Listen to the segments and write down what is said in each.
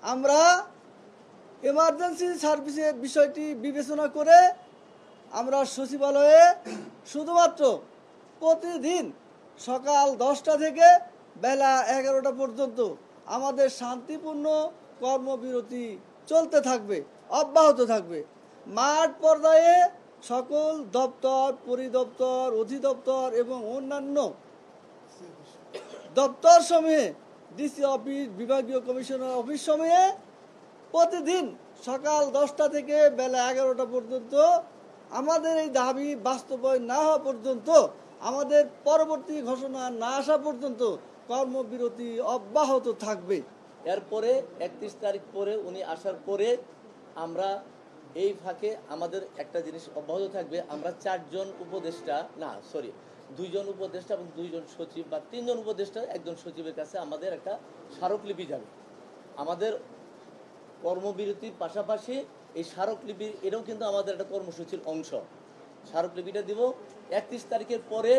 আমরা এমার্জেন্সি সার্ভিসের বিষয়টি বিবেচনা করে আমরা সচিবালয়ে শুধুমাত্র প্রতিদিন সকাল 10টা থেকে বেলা 11টা পর্যন্ত আমাদের শান্তিপূর্ণ কর্মবিরতি চলতে থাকবে, অব্যাহত থাকবে। মাঠ পর্যায়ে সকল দপ্তর, পরিদপ্তর, অধিদপ্তর এবং অন্যান্য দপ্তর সমূহে, ডিসি অফিস, বিভাগীয় কমিশনার অফিস সমূহে প্রতিদিন সকাল 10টা থেকে বেলা 11টা পর্যন্ত আমাদের এই দাবি বাস্তবায়ন না হওয়া পর্যন্ত, আমাদের পরবর্তী ঘোষণা না আসা পর্যন্ত কর্মবিরতি অব্যাহত থাকবে। এরপরে 31 তারিখ পরে উনি আসার পরে আমরা এই ফাঁকে আমাদের একটা জিনিস অব্যাহত থাকবে। আমরা 2জন উপদেষ্টা এবং 2জন সচিব বা 3জন উপদেষ্টা, 1জন সচিবের কাছে আমাদের একটা স্মারকলিপি যাবে। আমাদের কর্মবিরতির পাশাপাশি এই স্মারকলিপির এটাও কিন্তু আমাদের একটা কর্মসূচির অংশ। স্মারকলিপিটা দিব। 31 তারিখের পরে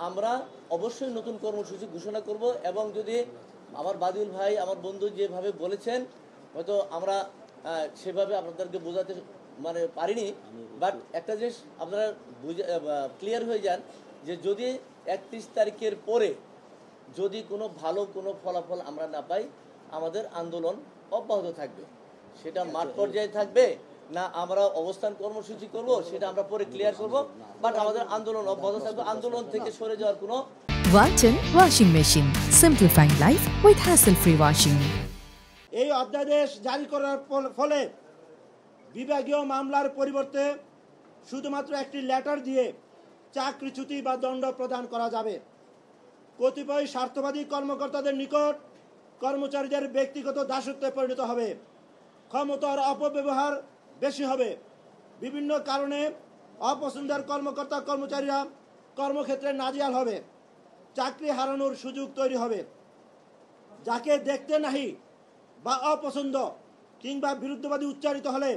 আমরা অবশ্যই নতুন কর্মসূচি ঘোষণা করব এবং যদি আমার বাদিউল ভাই, আমার বন্ধু যেভাবে বলেছেন, হয়তো আমরা সেভাবে আপনাদেরকে বোঝাতে পারিনি, বাট একটা জিনিস আপনারা ক্লিয়ার হয়ে যান যে যদি 31 তারিখের পরে যদি কোনো ভালো কোনো ফলাফল আমরা না পাই, আমাদের আন্দোলন অব্যাহত থাকবে। সেটা মাঠ পর্যায়ে থাকবে না আমরা অবস্থান কর্মসূচি করব, সেটা আমরা পরে ক্লিয়ার করব, বাট আমাদের আন্দোলন অব্যাহত থাকবে। আন্দোলন থেকে সরে যাওয়ার কোনো Walton Washing Machine, simplifying life with hassle-free washing. এই অধ্যাদেশ জারি করার ফলে বিভাগীয় মামলার পরিবর্তে শুধুমাত্র একটি লেটার দিয়ে চাকরিচ্যুতি বা দণ্ড প্রদান করা যাবে। কতিপয় স্বার্থবাদী কর্মকর্তাদের নিকট কর্মচারীদের ব্যক্তিগত দাসত্বে পরিণত হবে। ক্ষমতার অপব্যবহার বেশি হবে। বিভিন্ন কারণে অপছন্দের কর্মকর্তা কর্মচারীরা কর্মক্ষেত্রে নাজেহাল হবে। চাকরি হারানোর সুযোগ তৈরি হবে। যাকে দেখতে নাহি বা অপছন্দ কিংবা বিরুদ্ধবাদী উচ্চারিত হলে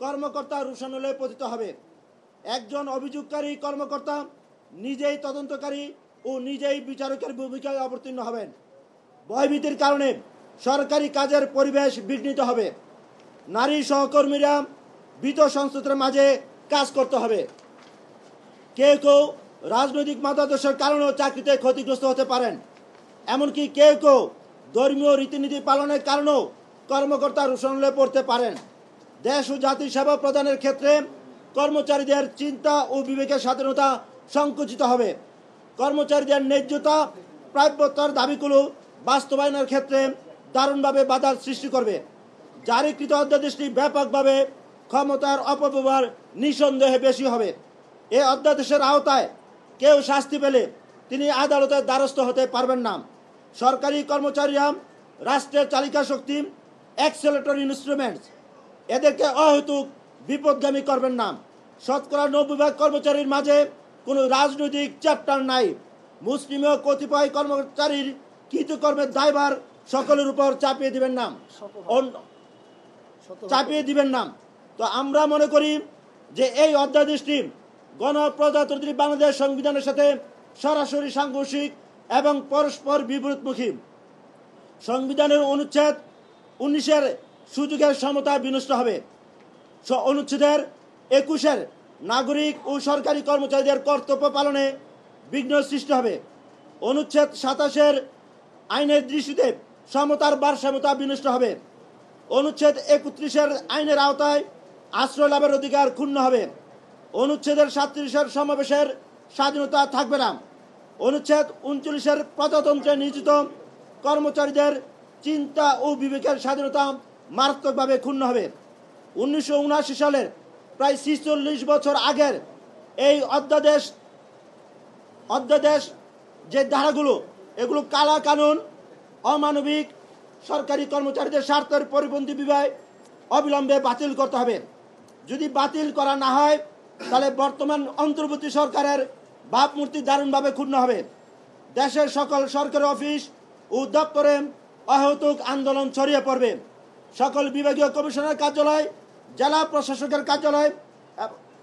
কর্মকর্তা রোষানলে পতিত হবে। একজন অভিযোগকারী কর্মকর্তা নিজেই তদন্তকারী ও নিজেই বিচারকের ভূমিকায় অবতীর্ণ হবেন। ভয়ভীতির কারণে সরকারি কাজের পরিবেশ বিঘ্নিত হবে। নারী সহকর্মীরা ভীত সংস্থার মাঝে কাজ করতে হবে। কেউ কেউ রাজনৈতিক মতাদর্শের কারণেও চাকরিতে ক্ষতিগ্রস্ত হতে পারেন। এমনকি কেউ কেউ ধর্মীয় রীতিনীতি পালনের কারণেও কর্মকর্তা রোষানলে পড়তে পারেন। দেশ ও জাতির সেবা প্রদানের ক্ষেত্রে কর্মচারীদের চিন্তা ও বিবেকের স্বাধীনতা সংকুচিত হবে। কর্মচারীদের ন্যায্যতা, প্রাপ্যতার দাবিগুলো বাস্তবায়নের ক্ষেত্রে দারুণভাবে বাধার সৃষ্টি করবে। জারিকৃত অধ্যাদেশটি ব্যাপকভাবে ক্ষমতার অপব্যবহার নিঃসন্দেহে বেশি হবে। এই অধ্যাদেশের আওতায় কেউ শাস্তি পেলে তিনি আদালতের দ্বারস্থ হতে পারবেন না। সরকারি কর্মচারীরা রাষ্ট্রের চালিকা শক্তি, অ্যাক্সেলেটর ইনস্ট্রুমেন্টস, এদেরকে অহেতুক বিপদগামী করবেন না। শতকরা 90% কর্মচারীর মাঝে কোনো রাজনৈতিক চ্যাপ্টার নাই। মুসলিম ও কতিপয় কর্মচারীর কৃতকর্মের দায়ভার সকলের উপর চাপিয়ে দিবেন না। তো আমরা মনে করি যে এই অধ্যাদেশটি গণপ্রজাতন্ত্রী বাংলাদেশ সংবিধানের সাথে সরাসরি সাংঘর্ষিক এবং পরস্পর বিপরীতমুখী। সংবিধানের অনুচ্ছেদ 19-এর সুযোগের সমতা বিনষ্ট হবে। অনুচ্ছেদের 21-এর নাগরিক ও সরকারি কর্মচারীদের কর্তব্য পালনে বিঘ্ন সৃষ্টি হবে। অনুচ্ছেদ 27-এর আইনের দৃষ্টিতে সমতার ভারসাম্যতা বিনষ্ট হবে। অনুচ্ছেদ 31-এর আইনের আওতায় আশ্রয় লাভের অধিকার ক্ষুণ্ণ হবে। অনুচ্ছেদের 37-এর সমাবেশের স্বাধীনতা থাকবে না। অনুচ্ছেদ 39-এর প্রজাতন্ত্রে নিয়োজিত কর্মচারীদের চিন্তা ও বিবেকের স্বাধীনতা মারাত্মকভাবে ক্ষুণ্ণ হবে। 1979 সালের প্রায় 46 বছর আগের এই অধ্যাদেশ যে ধারাগুলো, এগুলো কালা কানুন, অমানবিক, সরকারি কর্মচারীদের স্বার্থের পরিপন্থী বিবাহ অবিলম্বে বাতিল করতে হবে। যদি বাতিল করা না হয় তাহলে বর্তমান অন্তর্বর্তী সরকারের ভাবমূর্তি দারুণভাবে ক্ষুণ্ণ হবে। দেশের সকল সরকারি অফিস ও দপ্তরে অহেতুক আন্দোলন ছড়িয়ে পড়বে। সকল বিভাগীয় কমিশনার কার্যালয়, জেলা প্রশাসকের কার্যালয়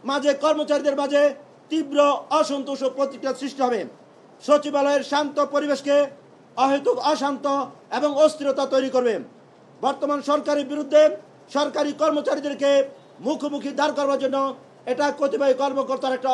মাঝে কর্মচারীদের মাঝে তীব্র অসন্তোষ ও প্রতিক্রিয়া সৃষ্টি হবে। সচিবালয়ের শান্ত পরিবেশকে অহেতুক অশান্ত এবং অস্থিরতা তৈরি করবে। বর্তমান সরকারের বিরুদ্ধে সরকারি কর্মচারীদেরকে মুখোমুখি দাঁড় করবার জন্য এটা কতিপয় কর্মকর্তার একটা